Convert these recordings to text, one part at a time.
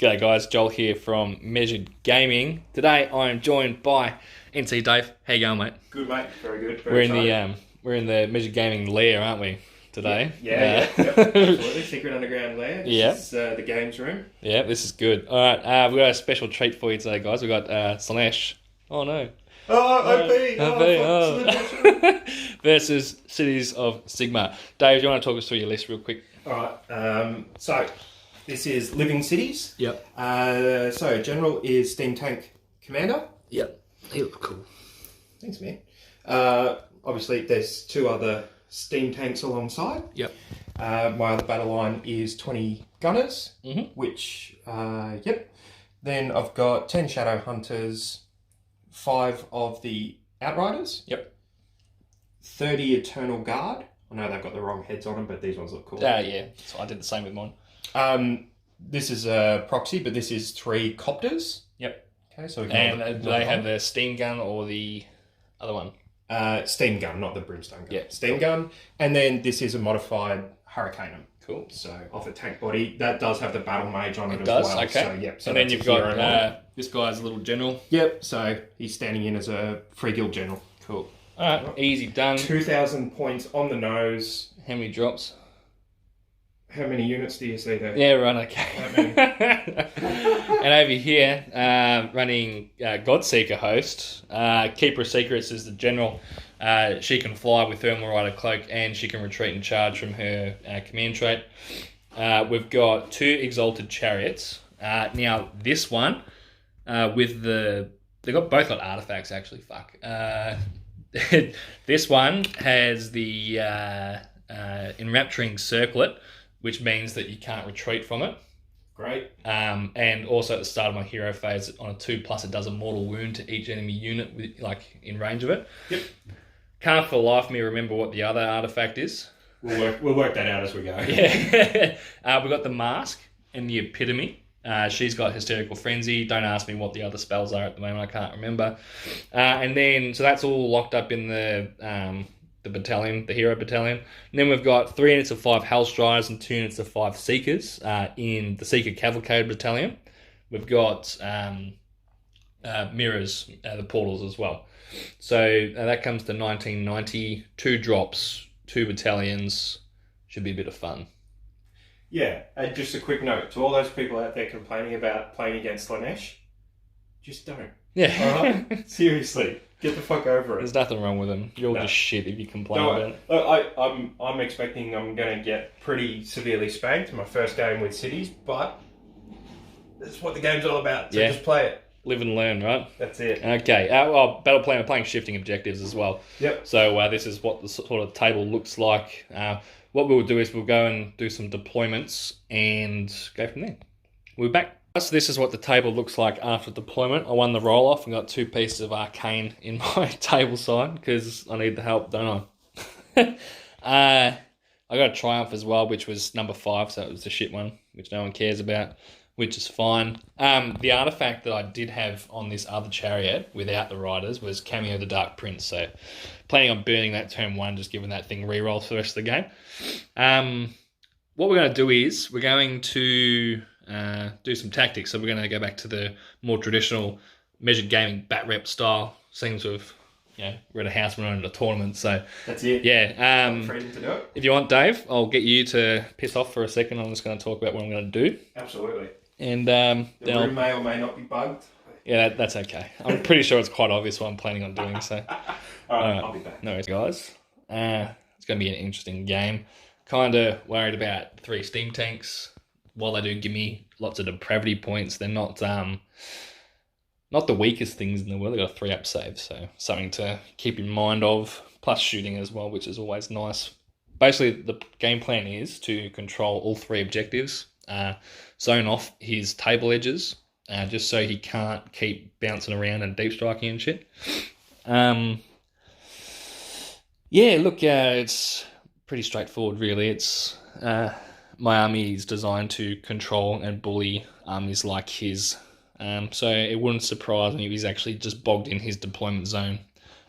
G'day guys, Joel here from Measured Gaming. Today I am joined by NC Dave. How you going, mate? Good, mate. Very good. We're in the Measured Gaming lair, aren't we? Today. Yeah, absolutely. Secret underground lair. This is the games room. Yeah, this is good. All right, we've got a special treat for you today, guys. We've got Slaanesh. Oh no. OP! Versus Cities of Sigmar. Dave, do you want to talk us through your list real quick? All right. So this is Living Cities. Yep. So General is Steam Tank Commander. Yep. He looks cool. Thanks, man. Obviously, there's two other Steam Tanks alongside. Yep. My other battle line is 20 Gunners, Mm-hmm. Then I've got 10 Shadow Hunters, 5 of the Outriders. Yep. 30 Eternal Guard. I know they've got the wrong heads on them, but these ones look cool. Yeah. So I did the same with mine. This is a proxy, but this is 3 Copters. Yep. Okay, so we can do they have the steam gun or the other one? Steam gun, not the brimstone gun. Yeah, steam gun. And then this is a modified Hurricane. Cool. So off a tank body. That does have the Battle Mage on it as does? well. Okay. So, yep. So and then you've got this guy's a little general. Yep. So he's standing in as a free guild general. Cool. All right. Easy done. 2,000 points on the nose. How many drops? How many units do you see there? Yeah, right, okay. And over here, running Godseeker host, Keeper of Secrets is the general. She can fly with Thermal Rider Cloak and she can retreat and charge from her command trait. We've got 2 Exalted Chariots. Now, this one, they've both got artifacts, actually, fuck. This one has the Enrapturing Circlet, which means that you can't retreat from it. Great. And also at the start of my hero phase, on a 2+, it does a mortal wound to each enemy unit in range of it. Yep. Can't for the life of me remember what the other artifact is. We'll work that out as we go. Yeah. We've got the Mask and the Epitome. She's got Hysterical Frenzy. Don't ask me what the other spells are at the moment. I can't remember. And then, so that's all locked up in the battalion, the hero battalion. And then we've got 3 units of 5 Hellstriders and 2 units of 5 Seekers in the Seeker Cavalcade battalion. We've got mirrors, the portals as well. So that comes to 1990, 2 drops, 2 battalions. Should be a bit of fun. Yeah, and just a quick note to all those people out there complaining about playing against Slaanesh, just don't. Yeah. All right? Seriously. Get the fuck over it. There's nothing wrong with them. You're all just shit if you complain about it. Look, I'm expecting I'm going to get pretty severely spanked in my first game with Cities, but that's what the game's all about. So just play it. Live and learn, right? That's it. Okay. Battle plan, we're playing shifting objectives as well. Yep. So this is what the sort of table looks like. What we'll do is we'll go and do some deployments and go from there. We'll be back. So this is what the table looks like after deployment. I won the roll-off and got 2 pieces of Arcane in my table side because I need the help, don't I? I got a Triumph as well, which was number 5, so it was the shit one, which no one cares about, which is fine. The artifact that I did have on this other chariot without the riders was Cameo the Dark Prince, so planning on burning that turn 1, just giving that thing rerolls for the rest of the game. What we're going to do is we're going to do some tactics. So we're going to go back to the more traditional Measured Gaming Batrep style. Seems to have, we're at a house, we're not at a tournament. So that's it. Yeah. Freedom to do it. If you want, Dave, I'll get you to piss off for a second. I'm just going to talk about what I'm going to do. Absolutely. And the room may or may not be bugged. Yeah, that's okay. I'm pretty sure it's quite obvious what I'm planning on doing. So, all right, I'll be back. No worries, guys. It's going to be an interesting game. Kind of worried about 3 steam tanks. While they do give me lots of depravity points, they're not the weakest things in the world. They've got a 3-up save, so something to keep in mind of. Plus shooting as well, which is always nice. Basically, the game plan is to control all 3 objectives, zone off his table edges, just so he can't keep bouncing around and deep striking and shit. It's pretty straightforward, really. It's my army is designed to control and bully armies like his. So it wouldn't surprise me if he's actually just bogged in his deployment zone,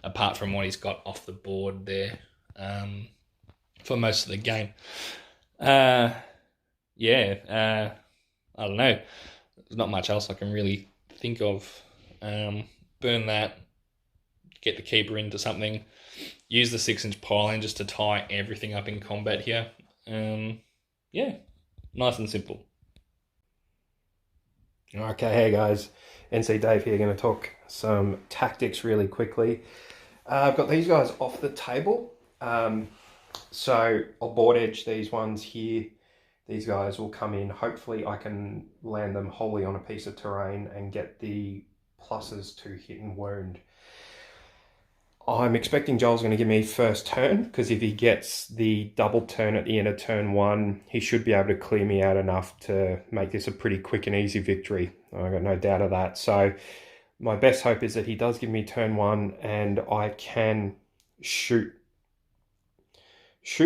apart from what he's got off the board there for most of the game. I don't know. There's not much else I can really think of. Burn that, get the keeper into something, use the 6-inch piling just to tie everything up in combat here. Yeah, nice and simple. Okay, hey guys, NC Dave here, going to talk some tactics really quickly. I've got these guys off the table. So I'll board edge these ones here. These guys will come in. Hopefully I can land them wholly on a piece of terrain and get the pluses to hit and wound. I'm expecting Joel's going to give me first turn, because if he gets the double turn at the end of turn 1, he should be able to clear me out enough to make this a pretty quick and easy victory. I've got no doubt of that. So my best hope is that he does give me turn 1 and I can shoot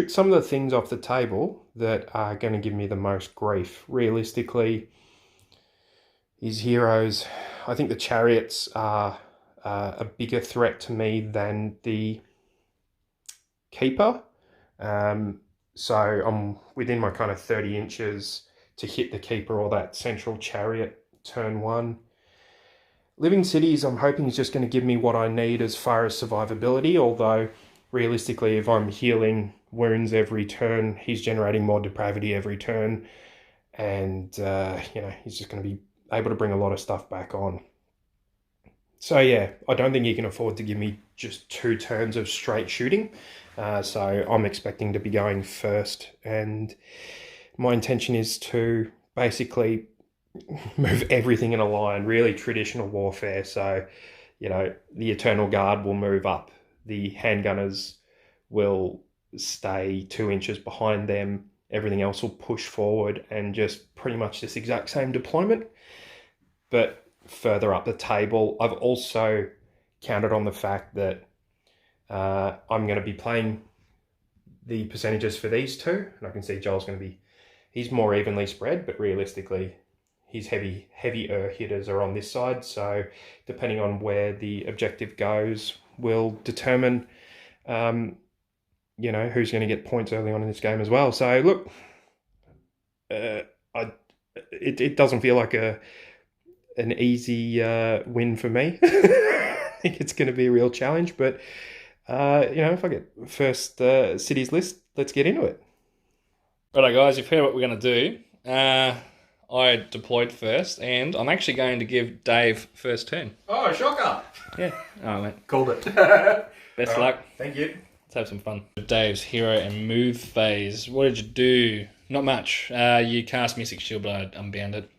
some of the things off the table that are going to give me the most grief. Realistically, his heroes, I think the chariots are a bigger threat to me than the keeper. So I'm within my kind of 30 inches to hit the keeper or that central chariot turn 1. Living Cities, I'm hoping is just going to give me what I need as far as survivability, although realistically, if I'm healing wounds every turn, he's generating more depravity every turn, and he's just going to be able to bring a lot of stuff back on. So yeah, I don't think he can afford to give me just 2 turns of straight shooting. So I'm expecting to be going first, and my intention is to basically move everything in a line, really traditional warfare. So, the Eternal Guard will move up. The handgunners will stay 2 inches behind them. Everything else will push forward, and just pretty much this exact same deployment, but further up the table. I've also counted on the fact that I'm going to be playing the percentages for these two, and I can see Joel's going to be, he's more evenly spread, but realistically his heavier hitters are on this side. So depending on where the objective goes will determine who's going to get points early on in this game as well. So look, it doesn't feel like an easy win for me. I think it's going to be a real challenge, but if I get first cities list, let's get into it. Righto guys, you've heard what we're going to do. I deployed first, and I'm actually going to give Dave first turn. Oh, shocker! Yeah, alright mate. Called it. Best luck. Thank you. Let's have some fun. Dave's hero and move phase. What did you do? Not much. You cast Mystic Shield, but I unbound it.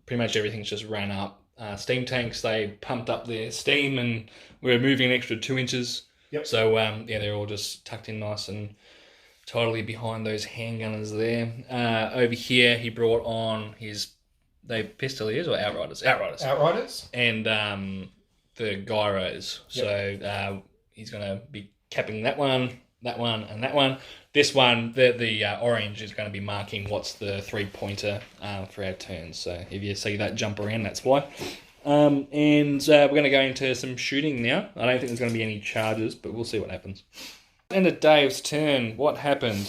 Pretty much everything's just ran up. Steam tanks, they pumped up their steam, and we're moving an extra 2 inches. Yep. So they're all just tucked in nice and totally behind those handgunners there. Over here, he brought on his Pistoliers or Outriders? Outriders. And the Gyros. Yep. So he's going to be capping that one, and that one. This one, the orange is going to be marking what's the 3-pointer for our turns. So if you see that jump around, that's why. And we're going to go into some shooting now. I don't think there's going to be any charges, but we'll see what happens. End of Dave's turn, what happened?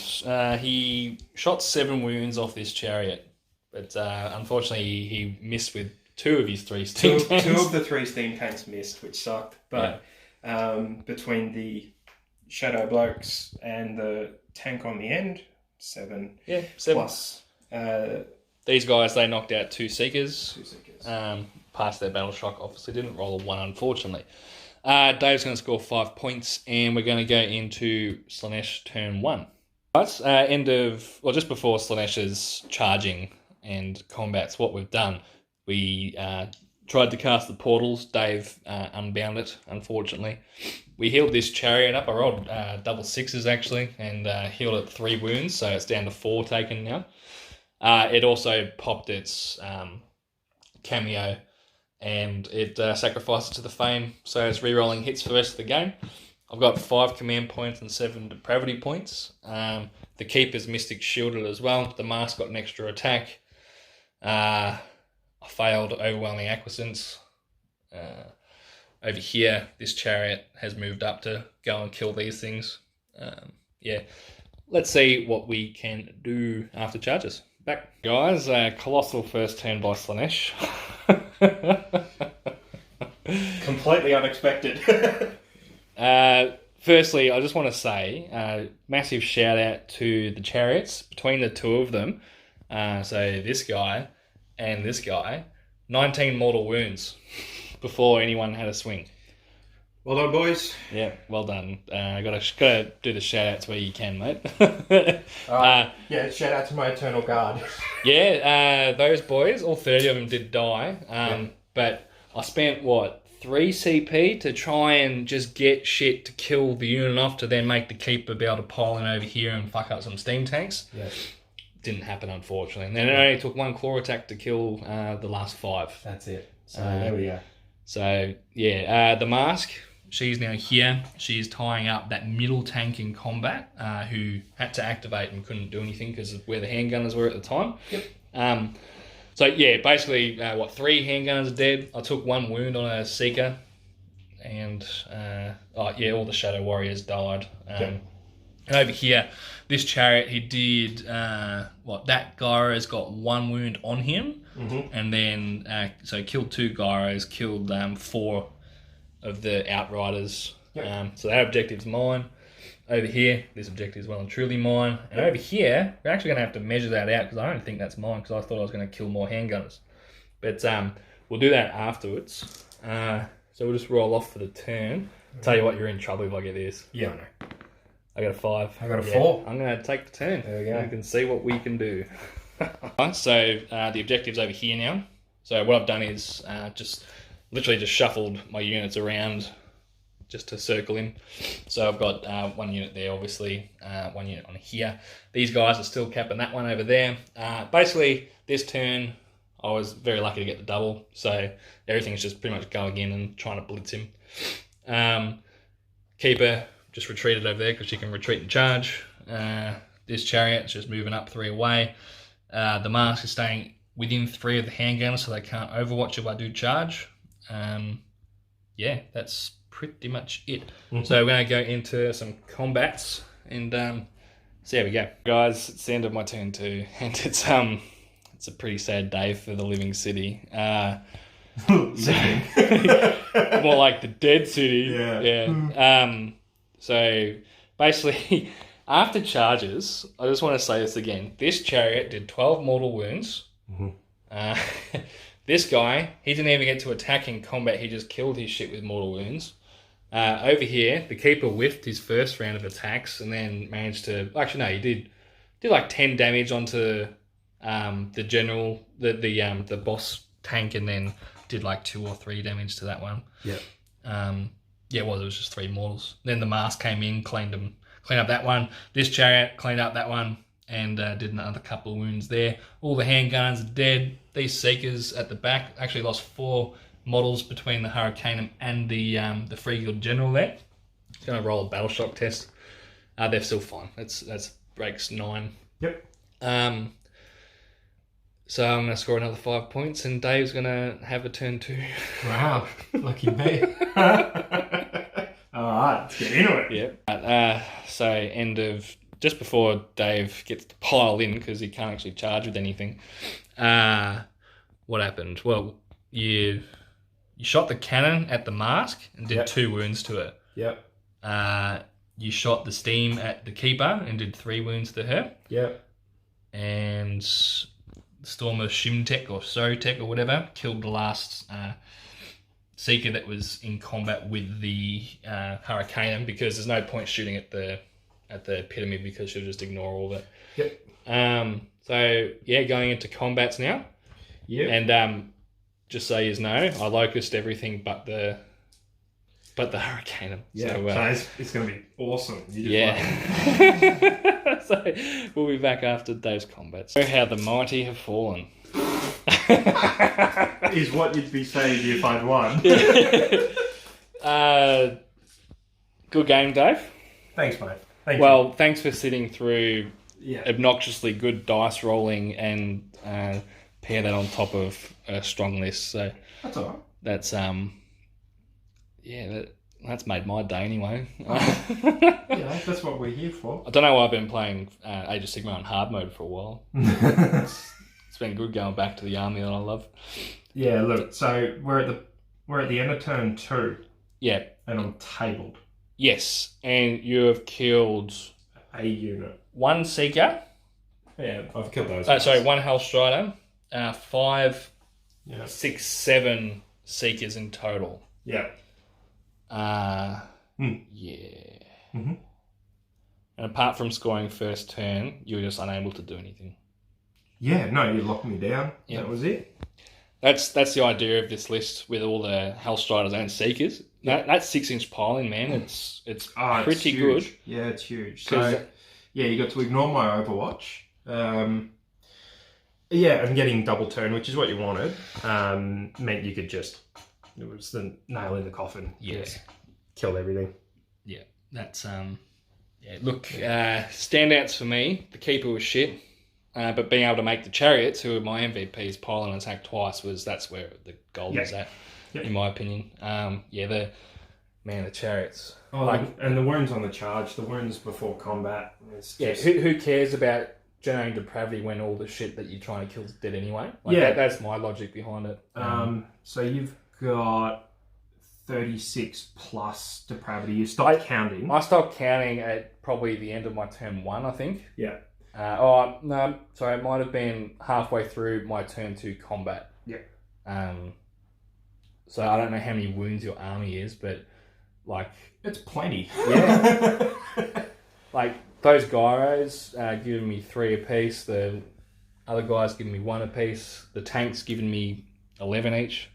He shot 7 wounds off this chariot, but unfortunately he missed with 2 of his 3 steam tanks. 2 of the 3 steam tanks missed, which sucked. But between the Shadow Blokes and the tank on the end, 7. Yeah, 7. Plus. These guys, they knocked out 2 Seekers. 2 Seekers. Passed their battle shock, obviously didn't roll a 1, unfortunately. Dave's going to score 5 points, and we're going to go into Slaanesh turn 1. But just before Slaanesh's charging and combats, what we've done, we tried to cast the portals. Dave unbound it, unfortunately. We healed this chariot up. I rolled double 6s actually, and healed it 3 wounds, so it's down to 4 taken now. It also popped its cameo, and it sacrificed it to the Fame, so it's re-rolling hits for the rest of the game. I've got 5 command points and 7 depravity points. The Keeper's Mystic shielded as well. The Mask got an extra attack. I failed Overwhelming Acquiescence. Over here, this chariot has moved up to go and kill these things. Let's see what we can do after charges. Back, guys. Colossal first turn by Slaanesh. Completely unexpected. Firstly, I just want to say, massive shout out to the chariots. Between the two of them, so this guy and this guy, 19 mortal wounds before anyone had a swing. Well done, boys. Yeah, well done. Gotta do the shout outs where you can, mate. Yeah, shout out to my eternal guard. Yeah, those boys, all 30 of them did die. But I spent, 3 CP to try and just get shit to kill the unit off to then make the keeper be able to pile in over here and fuck up some steam tanks. Yeah. Didn't happen, unfortunately. And then it only took 1 claw attack to kill the last 5. That's it. So there we go. So, yeah, the mask, she's now here. She's tying up that middle tank in combat who had to activate and couldn't do anything because of where the handgunners were at the time. Yep. So, yeah, basically, 3 handgunners are dead. I took 1 wound on a Seeker. And, all the Shadow Warriors died. And over here, this chariot, he did, that gyro's got 1 wound on him. Mm-hmm. And then, so killed 2 gyros, killed 4 of the Outriders. Yep. So that objective's mine. Over here, this objective is well and truly mine. And over here, we're actually going to have to measure that out because I don't think that's mine because I thought I was going to kill more handgunners. But we'll do that afterwards. So we'll just roll off for the turn. Tell you what, you're in trouble if I get this. Yeah, I know. I got a 5. I got a 4. I'm going to take the turn. There we go. You can see what we can do. So the objective's over here now. So what I've done is just shuffled my units around just to circle in. So I've got 1 unit there, obviously, 1 unit on here. These guys are still capping that one over there. Basically, this turn, I was very lucky to get the double. So everything's just pretty much going in and trying to blitz him. Keeper just retreated over there because she can retreat and charge. This chariot's just moving up 3 away. The mask is staying within 3 of the handgunners so they can't overwatch if I do charge. That's pretty much it. Mm-hmm. So we're going to go into some combats and see how we go. Guys, it's the end of my turn too, and it's a pretty sad day for the living city. More like the dead city. Yeah. So basically, after charges, I just want to say this again. This chariot did 12 mortal wounds. Mm-hmm. This guy, he didn't even get to attack in combat. He just killed his shit with mortal wounds. Over here, the keeper whiffed his first round of attacks and then managed to... Actually, no, he did like 10 damage onto the general, the boss tank, and then did like 2 or 3 damage to that one. Yeah. It was just 3 mortals. Then the mask came in, cleaned up that one. This chariot cleaned up that one and did another couple of wounds there. All the handgunners are dead. These Seekers at the back actually lost 4 models between the Hurricanum and the Free Guild General there. It's going to roll a battle shock test. They're still fine. That's breaks 9. Yep. So I'm going to score another 5 points, and Dave's going to have a turn 2. Wow, lucky me. All right, let's get into it. Yeah. So just before Dave gets to pile in because he can't actually charge with anything. What happened? Well, you shot the cannon at the mask and did 2 wounds to it. Yep. You shot the steam at the keeper and did 3 wounds to her. Yep. And Stormer Shimtek or Sotek or whatever killed the last Seeker that was in combat with the Hurricanum because there's no point shooting at the pyramid because she'll just ignore all of it. Yep. So going into combats now. Yep. And just so you know, I locust everything but the Hurricanum. Yeah. So it's going to be awesome. So we'll be back after those combats. So how the mighty have fallen. Is what you'd be saying if I'd won. Good game, Dave. Thanks, mate. Thanks for sitting through obnoxiously good dice rolling and pair that on top of a strong list. So that's all right. That's That's made my day anyway. Yeah, that's what we're here for. I don't know why I've been playing Age of Sigmar on hard mode for a while. It's been good going back to the army that I love. Yeah, look, so we're at the end of turn 2. Yeah. And I'm tabled. Yes, and you have killed a unit. 1 Seeker. Yeah, I've killed those. Sorry, 1 Hell Strider. 5, yeah. 6, 7 Seekers in total. Yeah. Yeah. Mm-hmm. And apart from scoring first turn, you were just unable to do anything. Yeah, no, you locked me down. Yep. That was it. That's the idea of this list with all the Hellstriders and Seekers. That 6-inch piling, man, it's pretty good. Yeah, it's huge. So yeah, you got to ignore my Overwatch. Yeah, and getting double turn, which is what you wanted, meant you could just, it was the nail in the coffin. Yeah. Just killed everything. Yeah, that's yeah. Look, standouts for me. The keeper was shit. But being able to make the chariots, who are my MVPs, pile and attack twice, that's where the gold is at, in my opinion. Yeah, the chariots. Oh, and the wounds on the charge, the wounds before combat. Just... who cares about generating depravity when all the shit that you're trying to kill is dead anyway? That's my logic behind it. So you've got 36 plus depravity. You stopped counting. I stopped counting at probably the end of my turn 1, I think. Yeah. No, sorry, it might have been halfway through my turn 2 combat. Yeah. So I don't know how many wounds your army is, but it's plenty. Yeah. Those gyros giving me 3 apiece. The other guys giving me 1 apiece. The tanks giving me 11 each.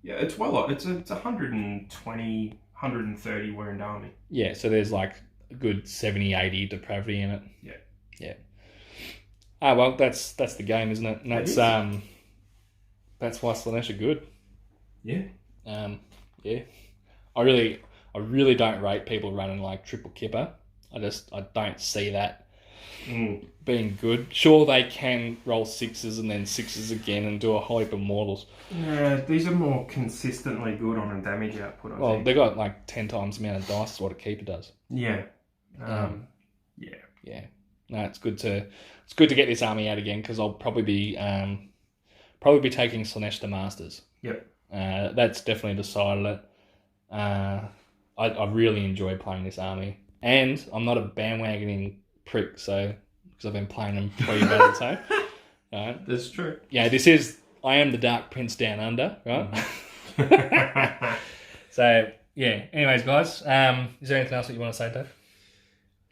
Yeah, it's it's 120, 130 wound army. Yeah, so there's a good 70, 80 depravity in it. Yeah. Yeah. Well, that's the game, isn't it? And that's why Slaanesh are good. Yeah. Yeah. I really don't rate people running triple kipper. I don't see that being good. Sure, they can roll 6s and then 6s again and do a whole heap of mortals. Yeah, these are more consistently good on a damage output, I think. They got 10 times the amount of dice as what a keeper does. Yeah. Yeah. Yeah. No, it's good to get this army out again because I'll probably be taking Slaanesh to Masters. Yep. That's definitely decided it. I really enjoy playing this army, and I'm not a bandwagoning prick, so because I've been playing them pre-battle, so that's true. Yeah, I am the Dark Prince down under, right? Mm-hmm. So yeah. Anyways, guys, is there anything else that you want to say, Dave?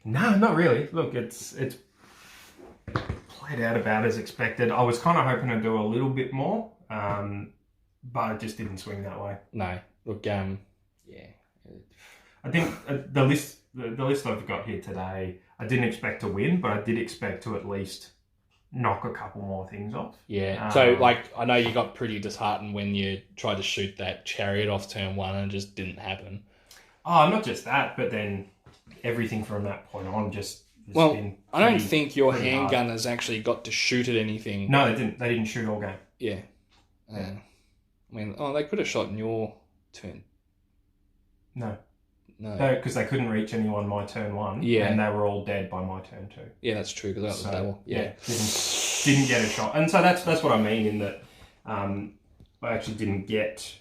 No, not really. Look, it's played out about as expected. I was kind of hoping to do a little bit more, but it just didn't swing that way. No. Look, yeah. I think the list I've got here today, I didn't expect to win, but I did expect to at least knock a couple more things off. Yeah. So, I know you got pretty disheartened when you tried to shoot that chariot off turn 1 and it just didn't happen. Oh, not just that, but then everything from that point on just has been I don't think your handgunners actually got to shoot at anything. No, they didn't. They didn't shoot all game. Yeah. They could have shot in your turn. No, because they couldn't reach anyone my turn 1. Yeah, and they were all dead by my turn 2. Yeah, that's true because that was double. Yeah, didn't get a shot, and so that's what I mean in that I actually didn't get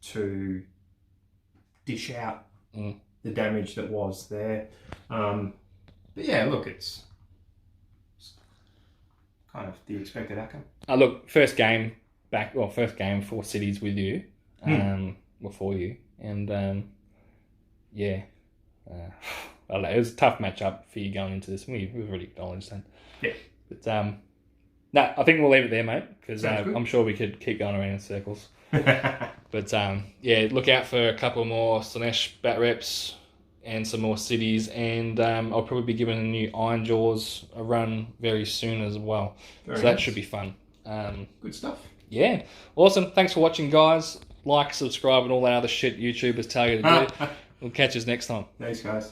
to dish out the damage that was there. But yeah, look, it's kind of the expected outcome. Look, first game 4 cities with you, for you, and yeah, I don't know, it was a tough matchup for you going into this. We've already acknowledged that. Yeah, but no, I think we'll leave it there, mate, because I'm sure we could keep going around in circles. But yeah, look out for a couple more Slaanesh Batreps and some more cities, and I'll probably be giving a new Iron Jaws a run very soon as well. That should be fun. Good stuff. Yeah, awesome. Thanks for watching, guys. Like, subscribe, and all that other shit YouTubers tell you to do. We'll catch us next time. Thanks, guys.